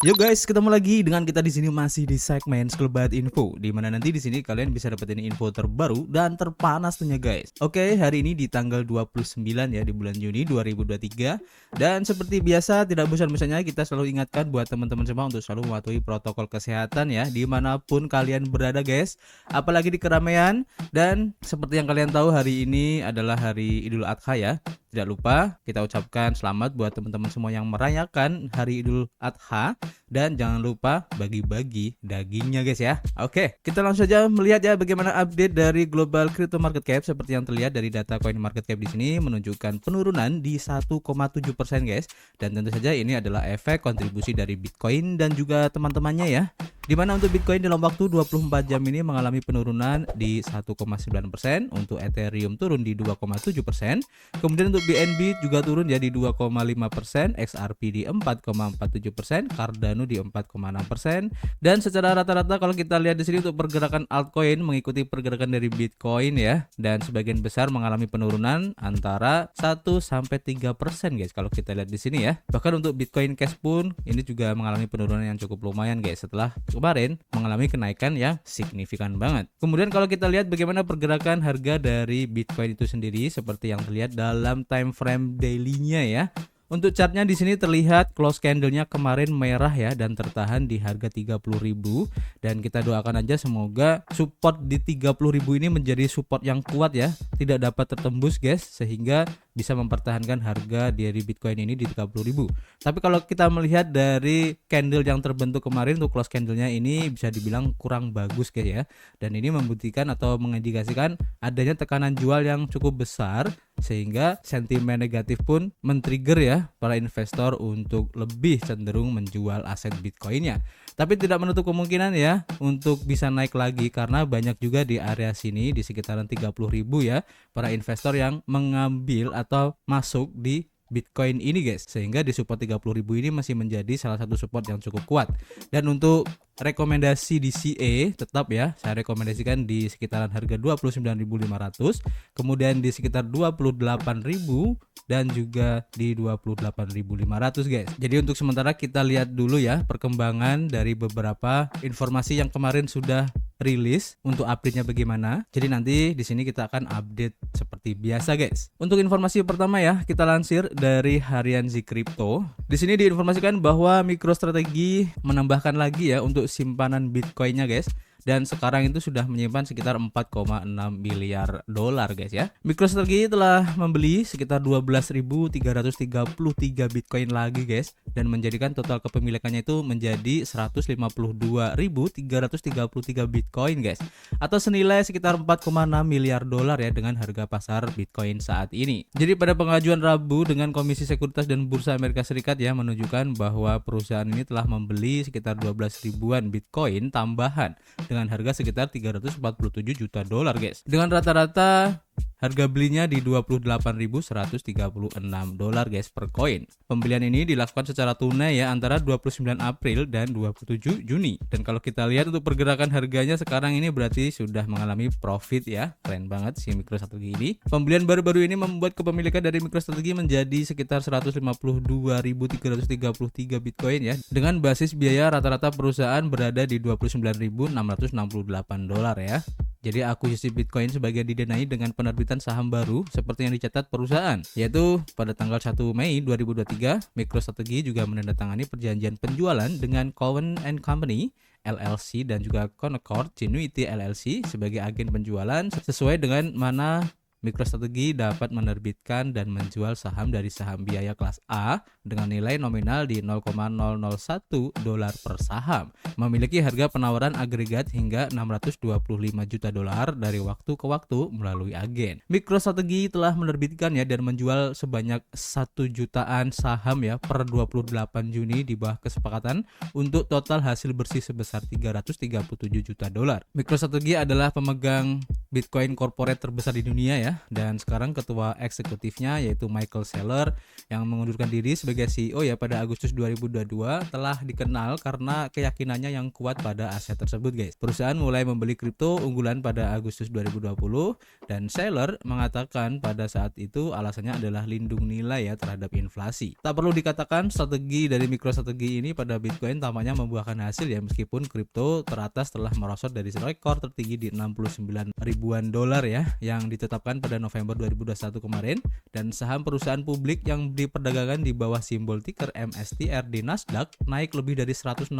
Yo guys, ketemu lagi dengan kita di sini masih di segmen Sklebat Info, di mana nanti di sini kalian bisa dapetin info terbaru dan terpanas tentunya guys. Oke, hari ini di tanggal 29 ya di bulan Juni 2023. Dan seperti biasa tidak bosan-bosannya kita selalu ingatkan buat teman-teman semua untuk selalu mematuhi protokol kesehatan ya dimanapun kalian berada guys. Apalagi di keramaian. Dan seperti yang kalian tahu hari ini adalah hari Idul Adha ya. Tidak lupa kita ucapkan selamat buat teman-teman semua yang merayakan hari Idul Adha. Dan jangan lupa bagi-bagi dagingnya guys ya. Oke, kita langsung saja melihat ya bagaimana update dari global crypto market cap. Seperti yang terlihat dari data coin market cap di sini menunjukkan penurunan di 1,7% guys. Dan tentu saja ini adalah efek kontribusi dari Bitcoin dan juga teman-temannya ya. Dimana untuk Bitcoin dalam waktu 24 jam ini mengalami penurunan di 1,9%, untuk Ethereum turun di 2,7%, kemudian untuk BNB juga turun jadi 2,5%, XRP di 4,47%, Cardano di 4,6%, dan secara rata-rata kalau kita lihat di sini untuk pergerakan altcoin mengikuti pergerakan dari Bitcoin ya, dan sebagian besar mengalami penurunan antara 1 sampai 3% guys kalau kita lihat di sini ya. Bahkan untuk Bitcoin Cash pun ini juga mengalami penurunan yang cukup lumayan guys setelah kemarin mengalami kenaikan yang signifikan banget. Kemudian kalau kita lihat bagaimana pergerakan harga dari Bitcoin itu sendiri seperti yang terlihat dalam time frame daily-nya ya. Untuk chartnya di sini terlihat close candle-nya kemarin merah ya dan tertahan di harga 30.000, dan kita doakan aja semoga support di 30.000 ini menjadi support yang kuat ya, tidak dapat tertembus guys, sehingga bisa mempertahankan harga dari Bitcoin ini di 30.000. Tapi kalau kita melihat dari candle yang terbentuk kemarin untuk close candle-nya ini bisa dibilang kurang bagus guys ya. Dan ini membuktikan atau mengindikasikan adanya tekanan jual yang cukup besar, sehingga sentimen negatif pun men-trigger ya para investor untuk lebih cenderung menjual aset Bitcoinnya. Tapi tidak menutup kemungkinan ya untuk bisa naik lagi, karena banyak juga di area sini di sekitaran 30.000 ya para investor yang mengambil atau masuk di Bitcoin ini guys, sehingga di support 30.000 ini masih menjadi salah satu support yang cukup kuat. Dan untuk rekomendasi di CA tetap ya saya rekomendasikan di sekitaran harga 29.500, kemudian di sekitar 28.000 dan juga di 28.500 guys. Jadi untuk sementara kita lihat dulu ya perkembangan dari beberapa informasi yang kemarin sudah rilis untuk update-nya bagaimana. Jadi nanti di sini kita akan update seperti biasa guys. Untuk informasi pertama ya, kita lansir dari harian Zcrypto. Di sini diinformasikan bahwa MicroStrategy menambahkan lagi ya untuk simpanan Bitcoin-nya guys. Dan sekarang itu sudah menyimpan sekitar 4,6 miliar dolar guys ya. MicroStrategy telah membeli sekitar 12.333 Bitcoin lagi guys, dan menjadikan total kepemilikannya itu menjadi 152.333 Bitcoin guys, atau senilai sekitar 4,6 miliar dolar ya dengan harga pasar Bitcoin saat ini. Jadi pada pengajuan Rabu dengan Komisi Sekuritas dan Bursa Amerika Serikat ya menunjukkan bahwa perusahaan ini telah membeli sekitar 12 ribuan Bitcoin tambahan dengan harga sekitar 347 juta dolar guys. Dengan rata-rata harga belinya di 28.136 dolar guys per koin. Pembelian ini dilakukan secara tunai ya antara 29 April dan 27 Juni. Dan kalau kita lihat untuk pergerakan harganya sekarang ini berarti sudah mengalami profit ya. Keren banget si MicroStrategy ini. Pembelian baru-baru ini membuat kepemilikan dari MicroStrategy menjadi sekitar 152.333 Bitcoin ya. Dengan basis biaya rata-rata perusahaan berada di 29.668 dolar ya. Jadi akuisisi Bitcoin sebagian didanai dengan penerbitan saham baru seperti yang dicatat perusahaan, yaitu pada tanggal 1 Mei 2023, MicroStrategy juga menandatangani perjanjian penjualan dengan Cowen & Company LLC dan juga Concord Genuity LLC sebagai agen penjualan, sesuai dengan mana MicroStrategy dapat menerbitkan dan menjual saham dari saham biaya kelas A dengan nilai nominal di 0,001 dolar per saham, memiliki harga penawaran agregat hingga 625 juta dolar dari waktu ke waktu melalui agen. MicroStrategy telah menerbitkan ya dan menjual sebanyak 1 jutaan saham ya per 28 Juni di bawah kesepakatan untuk total hasil bersih sebesar 337 juta dolar. MicroStrategy adalah pemegang Bitcoin corporate terbesar di dunia ya, ya, dan sekarang ketua eksekutifnya yaitu Michael Saylor yang mengundurkan diri sebagai CEO ya pada Agustus 2022 telah dikenal karena keyakinannya yang kuat pada aset tersebut guys. Perusahaan mulai membeli kripto unggulan pada Agustus 2020 dan Saylor mengatakan pada saat itu alasannya adalah lindung nilai ya terhadap inflasi. Tak perlu dikatakan strategi dari MicroStrategy ini pada Bitcoin tampaknya membuahkan hasil ya, meskipun kripto teratas telah merosot dari rekor tertinggi di 69 ribuan dolar ya yang ditetapkan pada November 2021 kemarin, dan saham perusahaan publik yang diperdagangkan di bawah simbol ticker MSTR di Nasdaq naik lebih dari 160%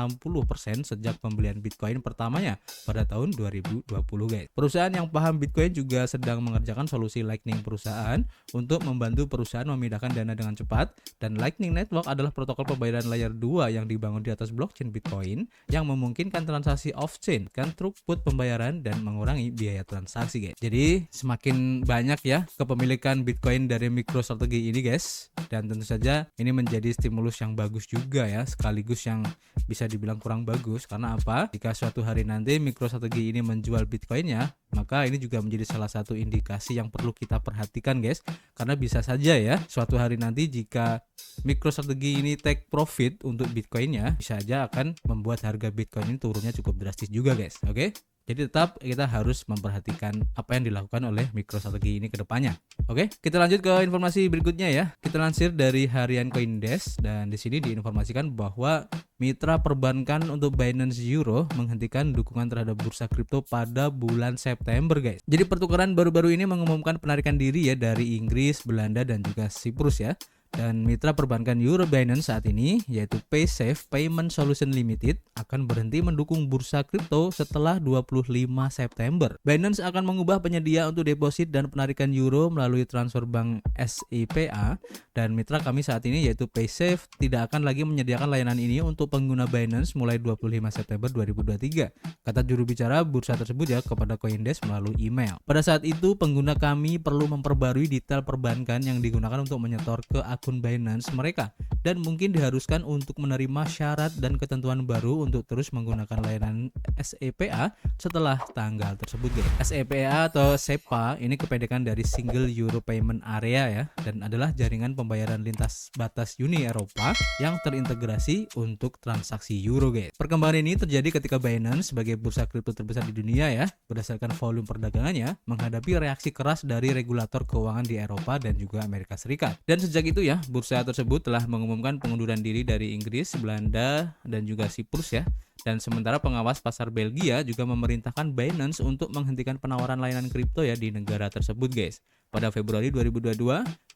sejak pembelian Bitcoin pertamanya pada tahun 2020 guys. Perusahaan yang paham Bitcoin juga sedang mengerjakan solusi Lightning perusahaan untuk membantu perusahaan memindahkan dana dengan cepat, dan Lightning Network adalah protokol pembayaran layer 2 yang dibangun di atas blockchain Bitcoin yang memungkinkan transaksi off-chain, kan throughput pembayaran dan mengurangi biaya transaksi guys. Jadi semakin banyak ya kepemilikan Bitcoin dari MicroStrategy ini guys, dan tentu saja ini menjadi stimulus yang bagus juga ya, sekaligus yang bisa dibilang kurang bagus. Karena apa? Jika suatu hari nanti MicroStrategy ini menjual Bitcoinnya, maka ini juga menjadi salah satu indikasi yang perlu kita perhatikan guys, karena bisa saja ya suatu hari nanti jika MicroStrategy ini take profit untuk Bitcoinnya, bisa saja akan membuat harga Bitcoin ini turunnya cukup drastis juga guys. Oke? Jadi tetap kita harus memperhatikan apa yang dilakukan oleh MicroStrategy ini ke depannya. Oke, kita lanjut ke informasi berikutnya ya. Kita lansir dari harian CoinDesk, dan di sini diinformasikan bahwa mitra perbankan untuk Binance Euro menghentikan dukungan terhadap bursa kripto pada bulan September guys. Jadi pertukaran baru-baru ini mengumumkan penarikan diri ya dari Inggris, Belanda dan juga Siprus ya. Dan mitra perbankan Euro Binance saat ini yaitu PaySafe Payment Solution Limited akan berhenti mendukung bursa kripto setelah 25 September. Binance akan mengubah penyedia untuk deposit dan penarikan euro melalui transfer bank SIPA, dan mitra kami saat ini yaitu PaySafe tidak akan lagi menyediakan layanan ini untuk pengguna Binance mulai 25 September 2023, kata juru bicara bursa tersebut ya kepada CoinDesk melalui email. Pada saat itu pengguna kami perlu memperbarui detail perbankan yang digunakan untuk menyetor ke akun Binance mereka, dan mungkin diharuskan untuk menerima syarat dan ketentuan baru untuk terus menggunakan layanan SEPA setelah tanggal tersebut guys. SEPA atau SEPA ini kependekan dari Single Euro Payment Area ya, dan adalah jaringan pembayaran lintas batas Uni Eropa yang terintegrasi untuk transaksi euro guys. Perkembangan ini terjadi ketika Binance sebagai bursa kripto terbesar di dunia ya, berdasarkan volume perdagangannya, menghadapi reaksi keras dari regulator keuangan di Eropa dan juga Amerika Serikat. Dan sejak itu ya, bursa tersebut telah mengumumkan pengunduran diri dari Inggris, Belanda, dan juga Siprus ya. Dan sementara pengawas pasar Belgia juga memerintahkan Binance untuk menghentikan penawaran layanan kripto ya di negara tersebut guys. Pada Februari 2022,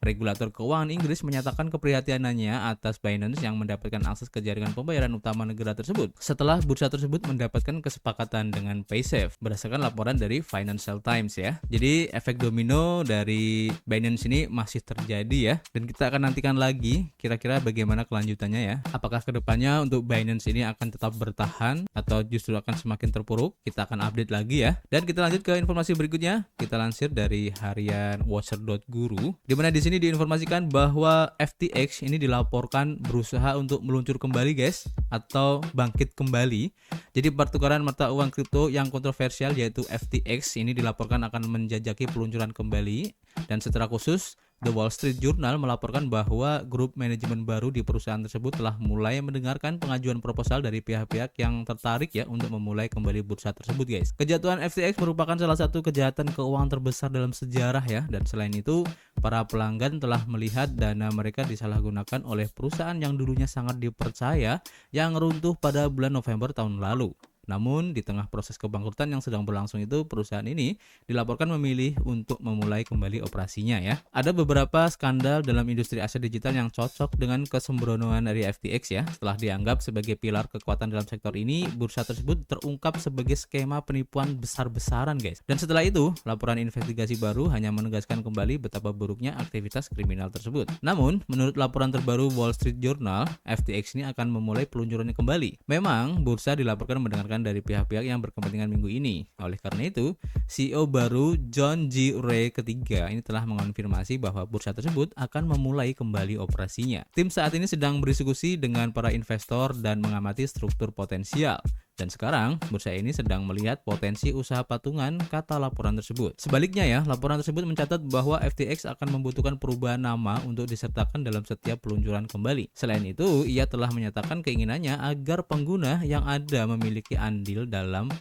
regulator keuangan Inggris menyatakan keprihatinannya atas Binance yang mendapatkan akses ke jaringan pembayaran utama negara tersebut setelah bursa tersebut mendapatkan kesepakatan dengan PaySafe, berdasarkan laporan dari Financial Times ya. Jadi efek domino dari Binance ini masih terjadi ya, dan kita akan nantikan lagi kira-kira bagaimana kelanjutannya ya. Apakah kedepannya untuk Binance ini akan tetap bertahan atau justru akan semakin terpuruk? Kita akan update lagi ya. Dan kita lanjut ke informasi berikutnya. Kita lansir dari harian Watcher.guru, di mana di sini diinformasikan bahwa FTX ini dilaporkan berusaha untuk meluncur kembali guys, atau bangkit kembali. Jadi pertukaran mata uang kripto yang kontroversial yaitu FTX ini dilaporkan akan menjajaki peluncuran kembali, dan secara khusus The Wall Street Journal melaporkan bahwa grup manajemen baru di perusahaan tersebut telah mulai mendengarkan pengajuan proposal dari pihak-pihak yang tertarik ya untuk memulai kembali bursa tersebut guys. Kejatuhan FTX merupakan salah satu kejahatan keuangan terbesar dalam sejarah ya, dan selain itu para pelanggan telah melihat dana mereka disalahgunakan oleh perusahaan yang dulunya sangat dipercaya yang runtuh pada bulan November tahun lalu. Namun di tengah proses kebangkrutan yang sedang berlangsung itu, perusahaan ini dilaporkan memilih untuk memulai kembali operasinya ya. Ada beberapa skandal dalam industri aset digital yang cocok dengan kesembronoan dari FTX ya. Setelah dianggap sebagai pilar kekuatan dalam sektor ini, bursa tersebut terungkap sebagai skema penipuan besar-besaran guys. Dan setelah itu, laporan investigasi baru hanya menegaskan kembali betapa buruknya aktivitas kriminal tersebut. Namun, menurut laporan terbaru Wall Street Journal, FTX ini akan memulai peluncurannya kembali. Memang, bursa dilaporkan mendengarkan dari pihak-pihak yang berkepentingan minggu ini. Oleh karena itu, CEO baru John G. Ray ketiga ini telah mengonfirmasi bahwa bursa tersebut akan memulai kembali operasinya. Tim saat ini sedang berdiskusi dengan para investor dan mengamati struktur potensial. Dan sekarang, bursa ini sedang melihat potensi usaha patungan, kata laporan tersebut. Sebaliknya ya, laporan tersebut mencatat bahwa FTX akan membutuhkan perubahan nama untuk disertakan dalam setiap peluncuran kembali. Selain itu, ia telah menyatakan keinginannya agar pengguna yang ada memiliki andil dalam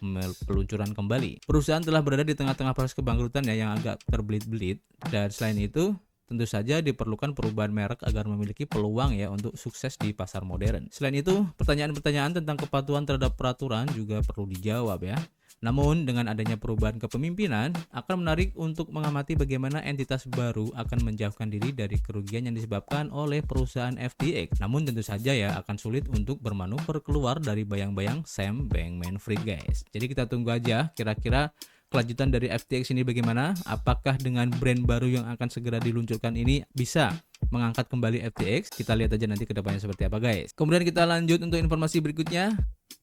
peluncuran kembali. Perusahaan telah berada di tengah-tengah proses kebangkrutan ya yang agak terbelit-belit, dan selain itu, tentu saja diperlukan perubahan merek agar memiliki peluang ya untuk sukses di pasar modern. Selain itu, pertanyaan-pertanyaan tentang kepatuhan terhadap peraturan juga perlu dijawab ya. Namun, dengan adanya perubahan kepemimpinan, akan menarik untuk mengamati bagaimana entitas baru akan menjauhkan diri dari kerugian yang disebabkan oleh perusahaan FTX. Namun tentu saja ya, akan sulit untuk bermanuver keluar dari bayang-bayang Sam Bankman-Fried guys. Jadi kita tunggu aja kira-kira kelanjutan dari FTX ini bagaimana? Apakah dengan brand baru yang akan segera diluncurkan ini bisa mengangkat kembali FTX? Kita lihat aja nanti ke depannya seperti apa guys. Kemudian kita lanjut untuk informasi berikutnya.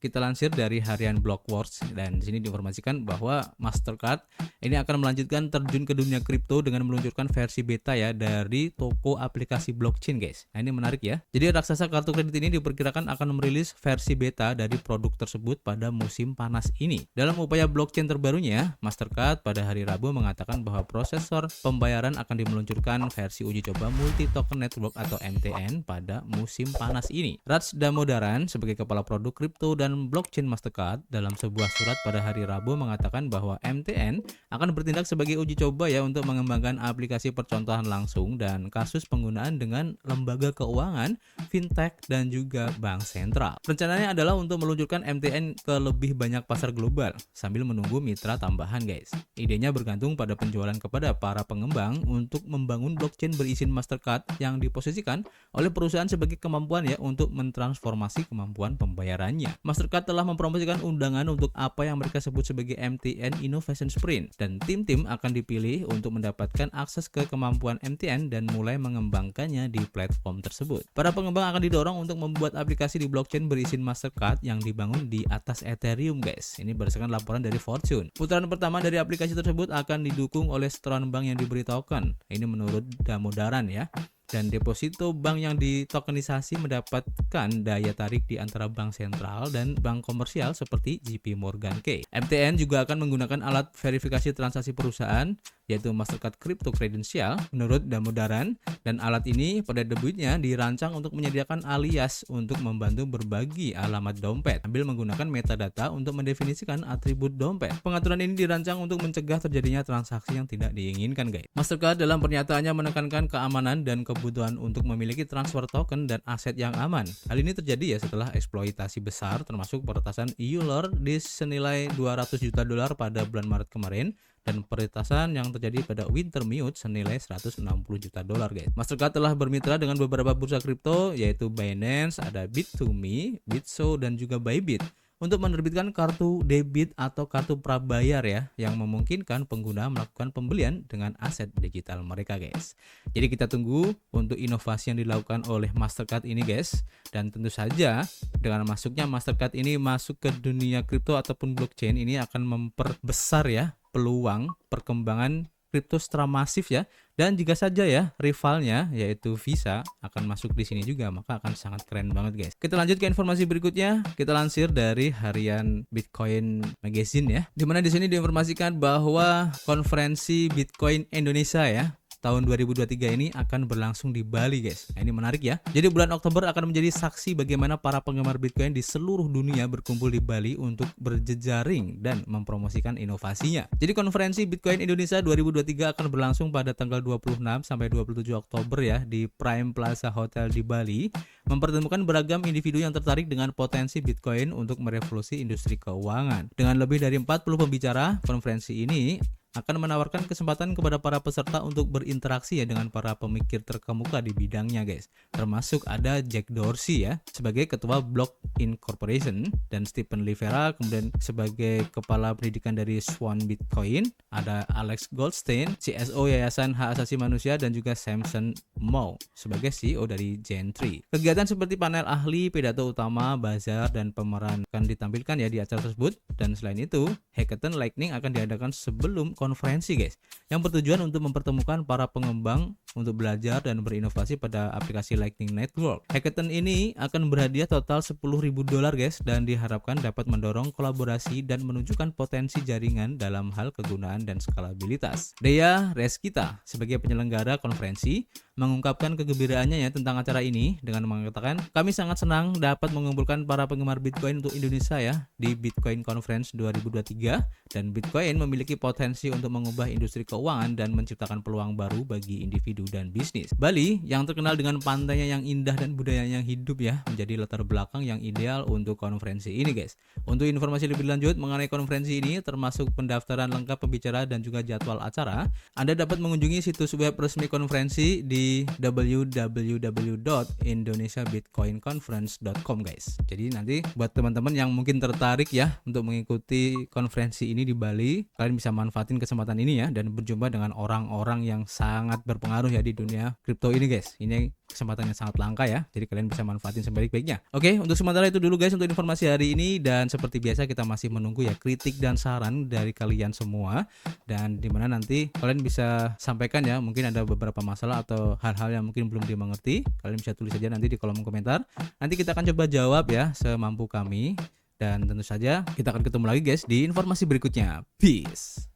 Kita lansir dari harian Blockworks dan di sini diinformasikan bahwa Mastercard ini akan melanjutkan terjun ke dunia kripto dengan meluncurkan versi beta ya dari toko aplikasi blockchain guys. Nah, ini menarik ya. Jadi raksasa kartu kredit ini diperkirakan akan merilis versi beta dari produk tersebut pada musim panas ini. Dalam upaya blockchain terbarunya, Mastercard pada hari Rabu mengatakan bahwa prosesor pembayaran akan dimeluncurkan versi uji coba multi token network atau MTN pada musim panas ini. Raj Damodaran sebagai kepala produk kripto dan blockchain Mastercard dalam sebuah surat pada hari Rabu mengatakan bahwa MTN akan bertindak sebagai uji coba ya untuk mengembangkan aplikasi percontohan langsung dan kasus penggunaan dengan lembaga keuangan, fintech dan juga bank sentral. Rencananya adalah untuk meluncurkan MTN ke lebih banyak pasar global sambil menunggu mitra tambahan guys. Idenya bergantung pada penjualan kepada para pengembang untuk membangun blockchain berizin Mastercard yang diposisikan oleh perusahaan sebagai kemampuan ya untuk mentransformasi kemampuan pembayarannya. Mastercard telah mempromosikan undangan untuk apa yang mereka sebut sebagai MTN Innovation Sprint dan tim-tim akan dipilih untuk mendapatkan akses ke kemampuan MTN dan mulai mengembangkannya di platform tersebut. Para pengembang akan didorong untuk membuat aplikasi di blockchain berizin Mastercard yang dibangun di atas Ethereum guys. Ini berdasarkan laporan dari Fortune. Putaran pertama dari aplikasi tersebut akan didukung oleh setoran bank yang diberi token. Ini menurut Damodaran ya. Dan deposito bank yang ditokenisasi mendapatkan daya tarik di antara bank sentral dan bank komersial seperti JP Morgan Chase. MTN juga akan menggunakan alat verifikasi transaksi perusahaan yaitu Mastercard Crypto Credential menurut Damodaran, dan alat ini pada debutnya dirancang untuk menyediakan alias untuk membantu berbagi alamat dompet sambil menggunakan metadata untuk mendefinisikan atribut dompet. Pengaturan ini dirancang untuk mencegah terjadinya transaksi yang tidak diinginkan guys. Mastercard dalam pernyataannya menekankan keamanan dan kebutuhan untuk memiliki transfer token dan aset yang aman. Hal ini terjadi ya setelah eksploitasi besar termasuk peretasan Euler di senilai $200 juta pada bulan Maret kemarin dan peretasan yang terjadi pada Wintermute senilai $160 juta guys. Mastercard telah bermitra dengan beberapa bursa kripto yaitu Binance, ada Bit2Me, Bitso dan juga Bybit untuk menerbitkan kartu debit atau kartu prabayar ya yang memungkinkan pengguna melakukan pembelian dengan aset digital mereka guys. Jadi kita tunggu untuk inovasi yang dilakukan oleh Mastercard ini guys, dan tentu saja dengan masuknya Mastercard ini masuk ke dunia kripto ataupun blockchain ini akan memperbesar ya peluang perkembangan kripto secara masif ya, dan jika saja ya rivalnya yaitu Visa akan masuk di sini juga maka akan sangat keren banget guys. Kita lanjut ke informasi berikutnya. Kita lansir dari harian Bitcoin Magazine ya, dimana di sini diinformasikan bahwa konferensi Bitcoin Indonesia ya tahun 2023 ini akan berlangsung di Bali guys. Nah, ini menarik ya. Jadi bulan Oktober akan menjadi saksi bagaimana para penggemar Bitcoin di seluruh dunia berkumpul di Bali untuk berjejaring dan mempromosikan inovasinya. Jadi konferensi Bitcoin Indonesia 2023 akan berlangsung pada tanggal 26 sampai 27 Oktober ya di Prime Plaza Hotel di Bali, mempertemukan beragam individu yang tertarik dengan potensi Bitcoin untuk merevolusi industri keuangan. Dengan lebih dari 40 pembicara, konferensi ini akan menawarkan kesempatan kepada para peserta untuk berinteraksi ya dengan para pemikir terkemuka di bidangnya guys. Termasuk ada Jack Dorsey ya sebagai ketua Block Incorporation dan Stephen Livera kemudian sebagai kepala pendidikan dari Swan Bitcoin, ada Alex Goldstein, CSO Yayasan Hak Asasi Manusia, dan juga Samson Mow sebagai CEO dari Gentry. Kegiatan seperti panel ahli, pidato utama, bazar, dan pemeran akan ditampilkan ya di acara tersebut, dan selain itu Hackathon Lightning akan diadakan sebelum konferensi guys, yang bertujuan untuk mempertemukan para pengembang untuk belajar dan berinovasi pada aplikasi Lightning Network. Hackathon ini akan berhadiah total $10.000 guys, dan diharapkan dapat mendorong kolaborasi dan menunjukkan potensi jaringan dalam hal kegunaan dan skalabilitas. Dea Reskita sebagai penyelenggara konferensi mengungkapkan kegembiraannya ya tentang acara ini dengan mengatakan, kami sangat senang dapat mengumpulkan para penggemar Bitcoin untuk Indonesia ya di Bitcoin Conference 2023, dan Bitcoin memiliki potensi untuk mengubah industri keuangan dan menciptakan peluang baru bagi individu dan bisnis. Bali yang terkenal dengan pantainya yang indah dan budayanya yang hidup ya, menjadi latar belakang yang ideal untuk konferensi ini guys. Untuk informasi lebih lanjut mengenai konferensi ini termasuk pendaftaran lengkap pembicara dan juga jadwal acara, Anda dapat mengunjungi situs web resmi konferensi di www.indonesiabitcoinconference.com guys. Jadi nanti buat teman-teman yang mungkin tertarik ya untuk mengikuti konferensi ini di Bali, kalian bisa manfaatin kesempatan ini ya dan berjumpa dengan orang-orang yang sangat berpengaruh ya di dunia kripto ini guys. Ini kesempatan yang sangat langka ya, jadi kalian bisa manfaatin sebaik-baiknya. Oke, untuk sementara itu dulu guys untuk informasi hari ini, dan seperti biasa kita masih menunggu ya kritik dan saran dari kalian semua, dan dimana nanti kalian bisa sampaikan ya, mungkin ada beberapa masalah atau hal-hal yang mungkin belum dimengerti, kalian bisa tulis saja nanti di kolom komentar. Nanti kita akan coba jawab ya semampu kami, dan tentu saja kita akan ketemu lagi guys di informasi berikutnya. Peace.